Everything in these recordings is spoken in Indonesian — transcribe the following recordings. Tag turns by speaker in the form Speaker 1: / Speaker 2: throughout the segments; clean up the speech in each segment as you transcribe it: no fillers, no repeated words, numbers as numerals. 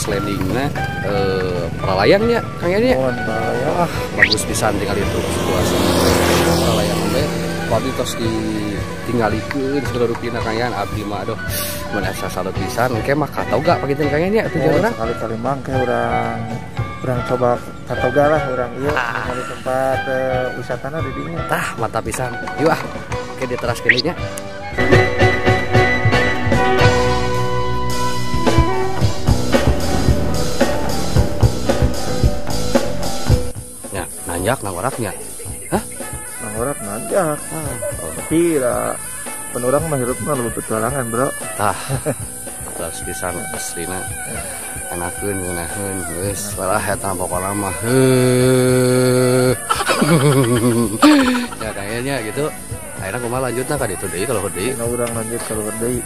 Speaker 1: landingnya pralayangnya kayaknya
Speaker 2: Pralayang
Speaker 1: bagus pisan tinggal itu situasi pralayang teh waktu tos ditinggalikeun segala rupina kayaknya abdi mah aduh mun asa salut pisan engke mah katoga pagitan kayaknya tujuan urang
Speaker 2: sekali-kali mangke urang coba katoga lah urang ieu di tempat wisatana di dinya
Speaker 1: tah mantap pisan yuk oke di teras kene nya. Nanjak nangoraknya. Hah?
Speaker 2: Nangorak nanjak. Tapi lah penurang mah hirupna lebih petualangan, Bro.
Speaker 1: Tah. Terus pisan aslina. Enakeun ngeunaheun geus salah eta pokona mah. Ya kayaknya gitu. Akhirnya kumaha lanjutna ka ditu deui kalau deui.
Speaker 2: Nah, urang lanjut kalau deui.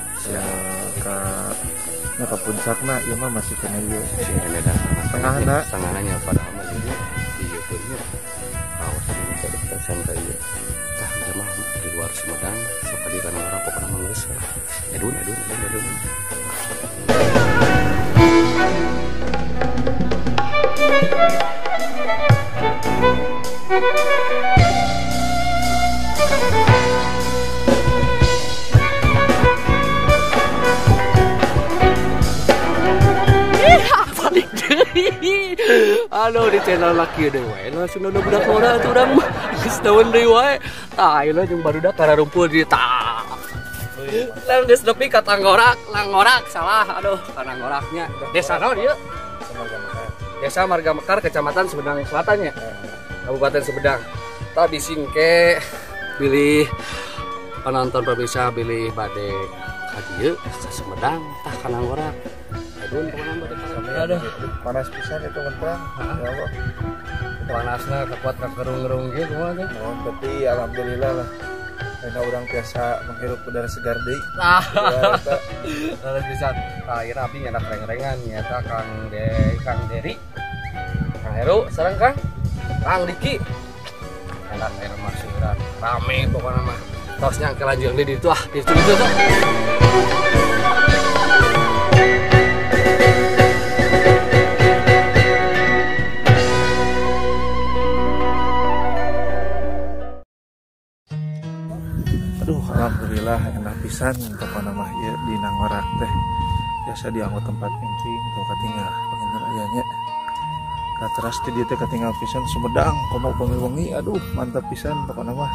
Speaker 2: Ka puncakna ieu mah masih kena ieu.
Speaker 1: Sini dah. Tengahna padahal mah nya awas ini ada stasiun kayak tah mah di luar Sumedang sekali karena orang pokoknya manggus edun aduh di channel laki deh wae langsung udah budak orang tuh orang geus daun deui wae tah ayeuna jeung barudak karena rumpul di tah lalu geus nepi ka Langorak salah aduh ka Langoraknya desa naon ieu Desa Marga Mekar Kecamatan Sumedang Selatan ya Kabupaten Sumedang tah disingke pilih penonton pemirsa pilih bade ka dieu ka Sumedang tah ka Langorak aduh kemana bade ka aduh
Speaker 2: panas pisan itu mentang ya Allah
Speaker 1: panasnya kekuat kegerung-gerung gitu mah
Speaker 2: tapi alhamdulillah lah karena orang biasa menghirup udara segar deui
Speaker 1: terus bisa terakhir api nyata reng-rengan nyata Kang Deri Kang Heru sareng Kang Diki enak air masuran rame pokoknya mah tosnya kelanjung di itu itu
Speaker 2: alhamdulillah enak pisan pokona mah ieu di Nangorak teh biasa dianggo tempat camping atau katinggal bener aya nya ka teras di dieu teh katinggal pisan Sumedang komo wengi-wengi aduh mantap pisan pokona mah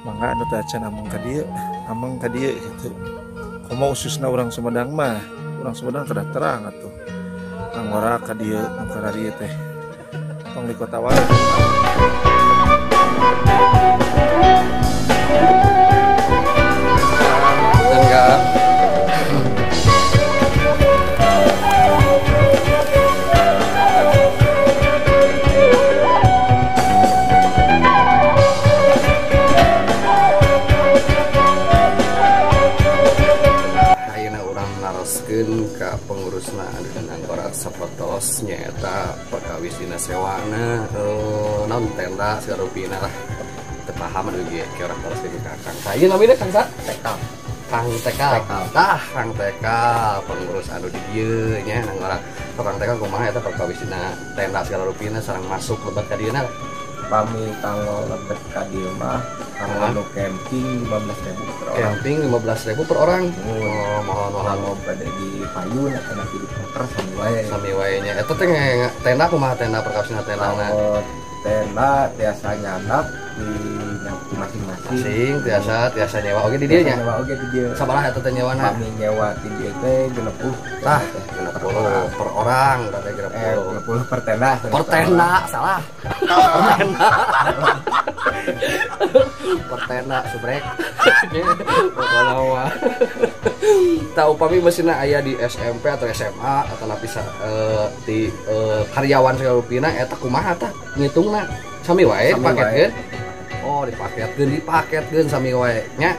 Speaker 2: mangga anu teh acan ameng ka dieu gitu komo khususna urang Sumedang mah urang Sumedang kedah terang atuh Nangorak ka dieu nu kararieu teh tong di kota wae
Speaker 1: enggak ayeuna urang naroskeun ka pengurusna anu Nangorak sapotos nyaeta perkawis dina sewana naon tenda sarupina lah teu paham anu ge ke urang terus ke Kang saya namanya Kang Sa Kang TK pengurus anu di dieu nya Nangorak Kang TK kumaha eta perkawis dina tenda segala rupina sareng masuk lebet ka dieuna
Speaker 2: pami tanggal lebet ka dieu mah anu camping 15.000 per orang
Speaker 1: camping 15.000 per orang
Speaker 2: mohon pada di payun kana di koper
Speaker 1: sami wae nya eta teh tenda kumaha tenda perkawis tendana
Speaker 2: tenda biasanya anak di masing-masing
Speaker 1: tiasa nyewa oge di dieu nya
Speaker 2: nyewa oge di dieu
Speaker 1: sabaraha eta teh nyewana
Speaker 2: kami nyewa di dieu teh 60
Speaker 1: tah 60 per orang teh
Speaker 2: 60 per tenda
Speaker 1: salah per tenda subrek tah upami meusina aya di SMP atau SMA atau lapis di karyawan segala rupina eta kumaha tah ngitungna sami wae dipaketkeun oh dipaketkeun sami wae nya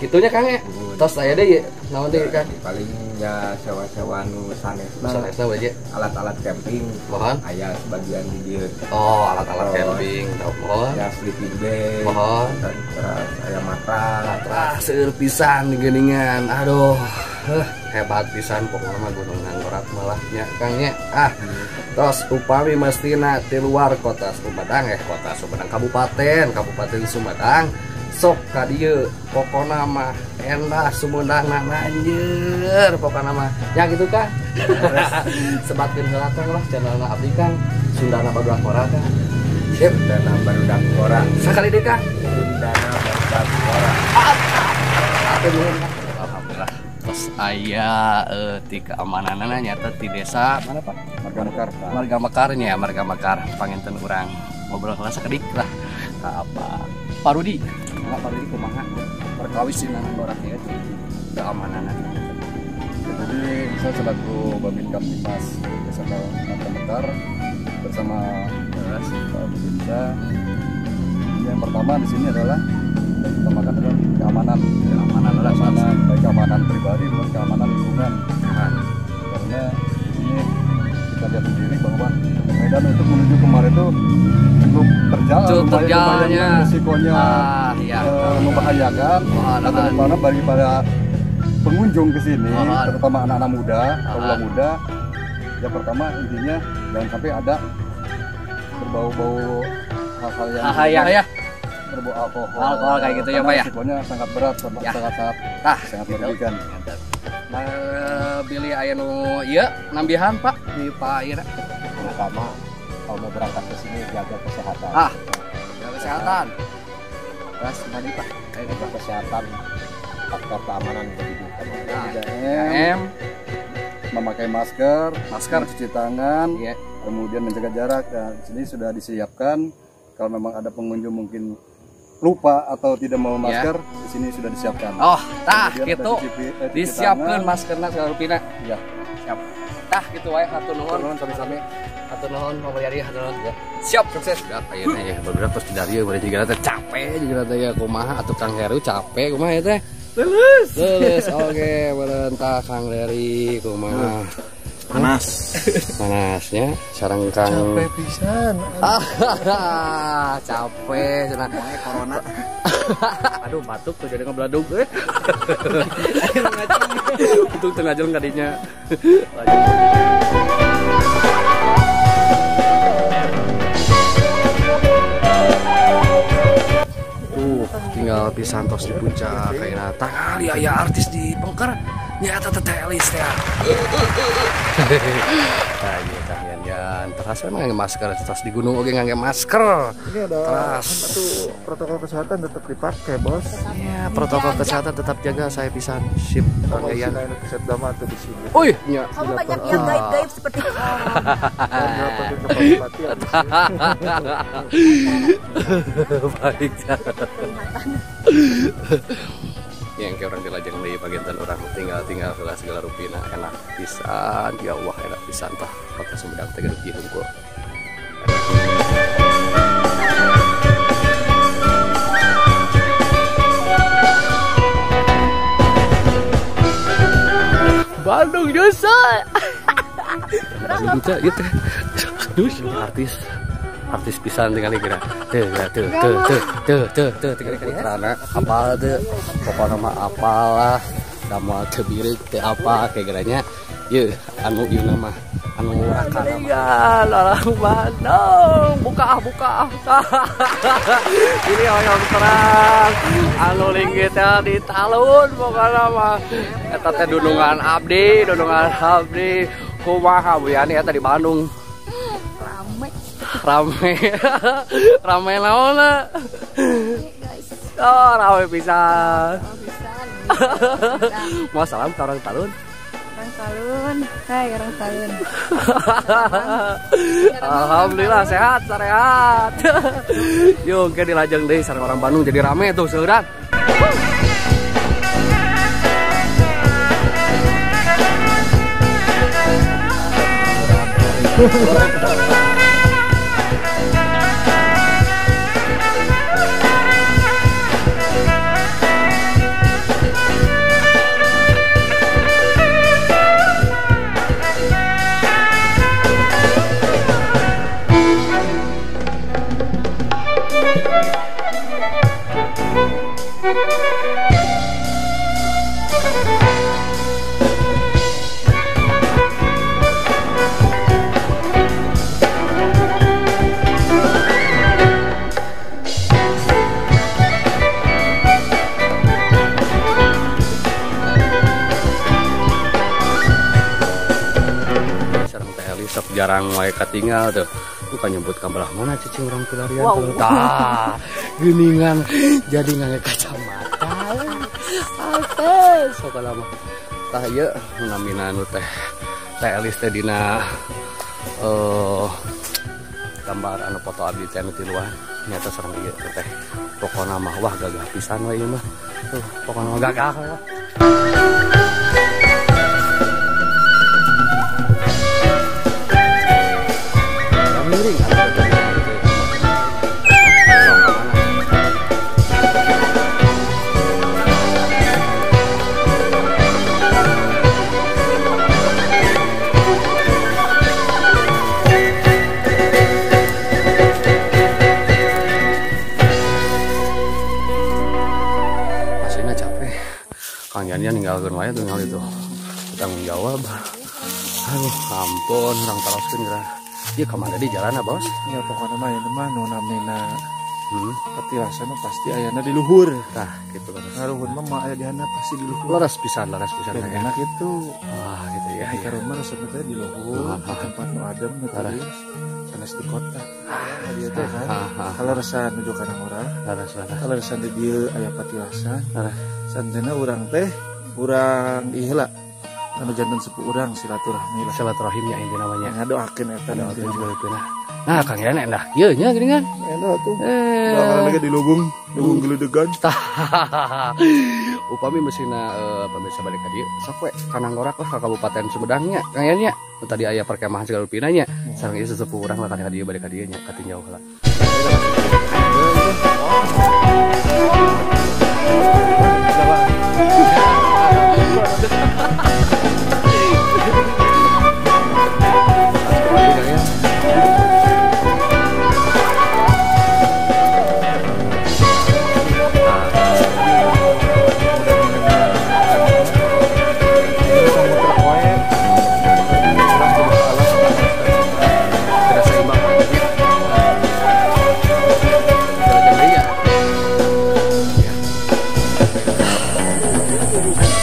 Speaker 1: kitunya Kang ya tos aya deui naon deui Kang
Speaker 2: paling ya sewa-sewa nu sanesna
Speaker 1: we
Speaker 2: alat-alat camping
Speaker 1: mohon
Speaker 2: aya sebagian di dieu
Speaker 1: oh alat-alat camping mohon
Speaker 2: ya sleeping bag
Speaker 1: mohon
Speaker 2: terus aya matras
Speaker 1: seueur pisan geuningan aduh Hebat pisan pokoknya mah Gunung Nanggorak malah nya Kang nya. Terus upami mestina di luar kota Sumedang kota Sumedang Kabupaten Sumedang sok ka dieu pokona mah endah Sumedang anjir pokona mah nya gitu kan. Sebatkeun heula Kang lah channelna abdi Kang Sundana Barudak Kora Kang. Sip Sundana Barudak Kora. Sakali deui Kang. Sundana Barudak Kora. Atuh nuhun Kang. Alhamdulillah. Terus aya ti keamananana nyata ti desa mana Pak? Marga Mekar panginten urang ngobrol heula sakedik lah ka apa Pak Rudi kumaha perkawis di Nanggorak ya keamananana.
Speaker 3: Jadi saya selaku Babin Kamtipas Desa Marga Mekar bersama Pak Babinsa. Yang pertama di sini adalah utamakan adalah keamanan baik keamanan pribadi maupun keamanan lingkungan. Karena ini kita lihat sendiri bahwa medan untuk menuju kemarin itu cukup terjalannya risikonya membahayakan karena bagi para pengunjung ke sini terutama anak-anak muda, kaula muda. Yang pertama intinya jangan sampai ada berbau-bau hal-hal yang berbau alkohol
Speaker 1: kayak gitu ya Pak ya.
Speaker 3: Risikonya sangat berat, sangat merugikan.
Speaker 1: Billy aya nu ieu nambihan Pak di Pak Ira.
Speaker 3: Pertama kalau mau berangkat ke sini jaga kesehatan.
Speaker 1: Jaga kesehatan.
Speaker 3: Terus tadi Pak, jaga kesehatan faktor keamanan bagi kita. 3M, memakai masker, cuci tangan, kemudian menjaga jarak. Nah, di sini sudah disiapkan kalau memang ada pengunjung mungkin lupa atau tidak mau masker, di sini sudah disiapkan.
Speaker 1: Gitu. Disiapkan maskerna segala rupina. Iya. Siap. Gitu wae hatur nuhun sami-sami. Hatur nuhun pamariari hatur nuhun. Siap sukses. Ayeuna ya beberapa terus dari ieu bari jiga teh capek jiga teh ya kumaha atuh Kang Heru capek kumaha teh. Lulus. Oke, beureun tah Kang Heri kumaha. Panasnya sareng Kang
Speaker 2: capek pisan.
Speaker 1: Capek cenah corona. Aduh batuk tuh jadi ngebladug untung tengah jalan kadinya. Tinggal pisantos di puncak kayak kali aya artis di Pengker nyata tetelis ya. Yan terasa emang ngangge masker terus di gunung oge ngangge masker.
Speaker 2: Ini ada satu protokol kesehatan tetap dipakai bos.
Speaker 1: Iya protokol kesehatan tetap jaga saya pisan sip
Speaker 2: Yan. Set dama tuh di sini.
Speaker 1: Nya.
Speaker 4: Kamu banyak yang gaib-gaib seperti itu.
Speaker 1: Baik. Yang kayak orang dilajang di pagitan orang tinggal segala rupina enak pisan ya Allah enak pisan tah kota Sumedang teh geudeuk hungkul. Bandung nyusul. Bandung teh gitu. Artis pisan tinggal kira tuh karena apa tuh pokoknya mah apalah sama kebirik teh apa kayak geranya yuk anu ieu nama anu rakana orang Bandung buka ini hoyong terang anu linggih teh di talun pokoknya mah eta teh dudungan abdi kumaha Bu Yani eta di Bandung rame naona rame pisan mau salam ke orang talun
Speaker 4: hai orang talun.
Speaker 1: Alhamdulillah sehat yuk ke dilajeng deh sareng orang Bandung jadi rame tuh seueuran. jarang wae katinggal tuh. Bukan nyebut ka belah mana cicing urang pelarian tuh. Tah, geuningan jadi ngangge kacamata. Ates sok lama. Tah ieu namina anu teh Elis teh dina gambar anu foto abdi teh anu tiluan nyata sareng ieu teh. Pokona mah wah gagah pisan we ieu mah. Tuh, pokona gagah we. Miring aslinya capek. Kang Yan ninggalkeun wae tinggal itu tanggung jawab. Aduh, ampun urang taroskeun geura. Iya kemana di jalan bos?
Speaker 2: Ya pokoknya mah ini mah namina petilasan pasti ayana di luhur.
Speaker 1: Nah gitu kan.
Speaker 2: Ngaruhun mah aya di handap pasti di luhur.
Speaker 1: Laras pisan
Speaker 2: Dan
Speaker 1: ya.
Speaker 2: enak itu.
Speaker 1: Wah gitu ya.
Speaker 2: Di karun mah resepnya di luhur, di tempat nu adem nu teuing, sanes di kota. Dia teh kan. Kalau rasa nuju kana urang,
Speaker 1: Laras.
Speaker 2: kalau rasa di dieu aya petilasan. Santena urang teh urang iheula anu janten sepuh urang silaturahmi lah.
Speaker 1: Silaturahimnya ini namanya.
Speaker 2: Ngadoakeun eta
Speaker 1: Doakeun juga itu nah. Nah Kang Yan endah ieu nya geuning kan.
Speaker 2: Enak tuh. Doakeun lagi di lubung geledegan.
Speaker 1: Upami meusina pemirsa balik ka dieu sok we kana ngorak lah ka Kabupaten Sumedang nya Kang Yan nya. Tadi aya perkemahan segala rupina nya. Sareng ieu sesepuh urang lah ka dieu balik ka dieu nya katinjau heula.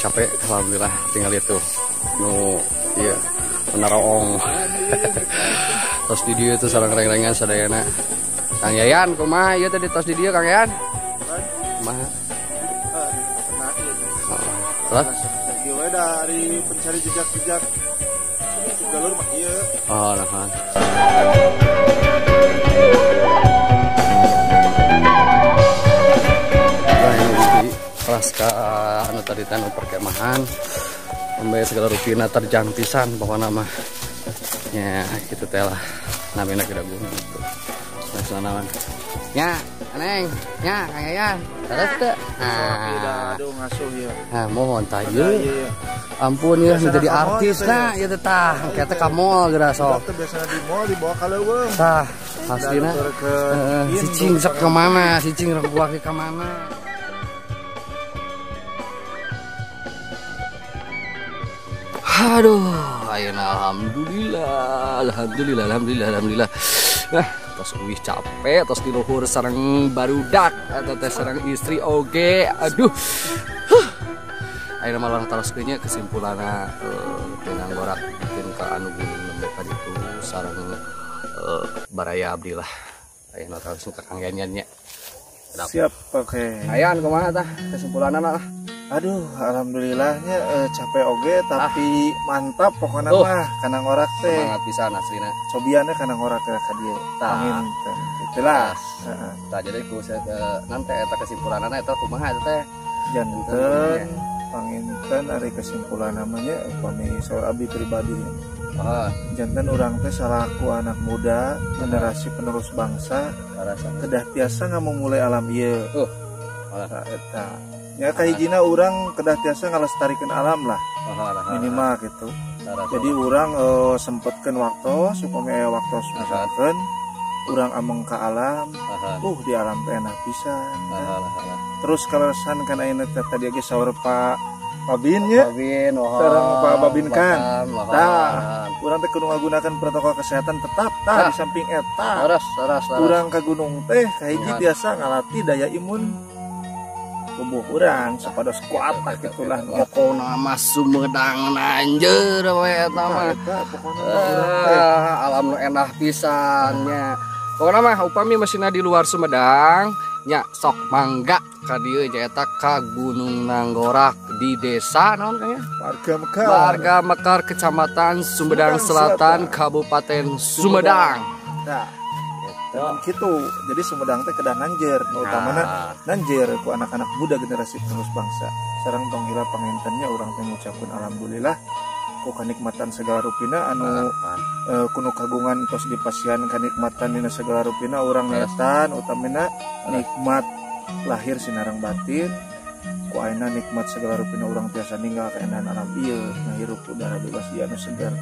Speaker 1: Capek alhamdulillah tinggal itu nu iya menaroong tos di dieu teh sareng reng-rengan sadayana Kang Yayan kumaha ieu teh di tos di dieu Kang Yayan kumaha terus
Speaker 2: Gue dari pencari jejak-jejak jalur mah ieu.
Speaker 1: oh nah Praska anu tadi tanu perkemahan sampai segala rupina terjang pisan pokoknya mah ya gitu teh lah namina kita gunung gitu nasionalan nya neng nya Kang Yayan terus teh
Speaker 2: Aduh ngasuh ya.
Speaker 1: nah mohon tah ieu ampun ya menjadi artis nah ieu teh tah kita ka mall geura sok
Speaker 2: Biasanya di mall dibawa ka leuweung.
Speaker 1: tah pastinya cicing sok ke mana cicing rek gua ke mana. Aduh, ayeuna alhamdulillah. Nah, tos uih capek, tos di luhur sareng barudak, eta teh sareng istri oge. Aduh. Ayeuna malah taroskeun nya kesimpulanna dengan gorak bikin ka anu gunung lembek itu sareng baraya abdi lah. Ayeuna taroskeun ka Kang Yan nya.
Speaker 2: Siap, oke.
Speaker 1: Ayan kumaha tah kesimpulanna lah.
Speaker 2: Aduh, alhamdulillahnya capek oge tapi mantap pokoknya mah kana ngorak teh.
Speaker 1: Semangat pisan aslina.
Speaker 2: Cobiannya kana ngorak ka dieu. Amin. Itulah.
Speaker 1: Tah jadi ku nanti eta kesimpulanana eta kumaha eta teh.
Speaker 2: Janten panginten ari kesimpulan namanya upami saur abdi pribadi. Janten urang teh salaku anak muda generasi penerus bangsa kedah tiasa ngamumulai alam ieu. Eta ya kahijina urang kedah tiasa ngalestarikeun alam lah minimal gitu. Jadi urang sempetkeun waktu supaya waktu misalkan urang ameng ka alam di alam teh enak pisan. Terus kaleresan kana ayeuna tadi ge saur Pak Babin nya sareng Pak Babin kan tah urang teh kudu ngagunakeun protokol kesehatan tetap tah di samping eta urang ka gunung teh kahiji tiasa ngalatih daya imun tubuh urang sapados kuat gitulah.
Speaker 1: Pokona mah Sumedang nanjeur we eta mah. Alam nu endah pisannya. Pokona mah upami masina di luar Sumedang nya sok mangga ka dieu nyaeta ka Gunung Nanggorak di desa naon kayaknya Warga Mekar Kecamatan Sumedang Selatan Kabupaten Sumedang.
Speaker 2: Nah, gitu. Jadi Sumedang teh kedah nanjeur, utamana nanjeur ku anak-anak muda generasi penerus bangsa. Sareng panggila pangintennya urang teh ngucapkeun alhamdulillah ku kanikmatan segala rupina anu kuno kagungan tos dipasihan kanikmatan dina segala rupina urang netan utamina nikmat lahir sinarang batin ku ayeuna nikmat segala rupina urang tiasa ninggal kaendahan alam ieu ngahirup udara bebas ieu anu segar.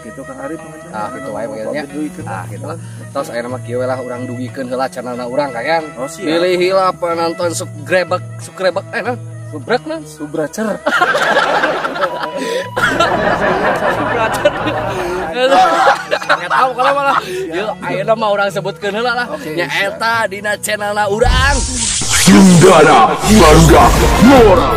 Speaker 2: Kitu Kang Ari pengajaran.
Speaker 1: Kitu wae panggilnya. Kitu lah. Tos ayeuna mah kieu lah urang dugikeun heula channelna urang kayan. Pilih heula penonton subscribe Subrakna,
Speaker 2: Subracer.
Speaker 1: Subracer. Nggak tahu kalau malah. Yuk, ayeuna mah urang sebutkeun heula lah. Nya eta dina channelna urang.
Speaker 5: Sundara Barudak Mora.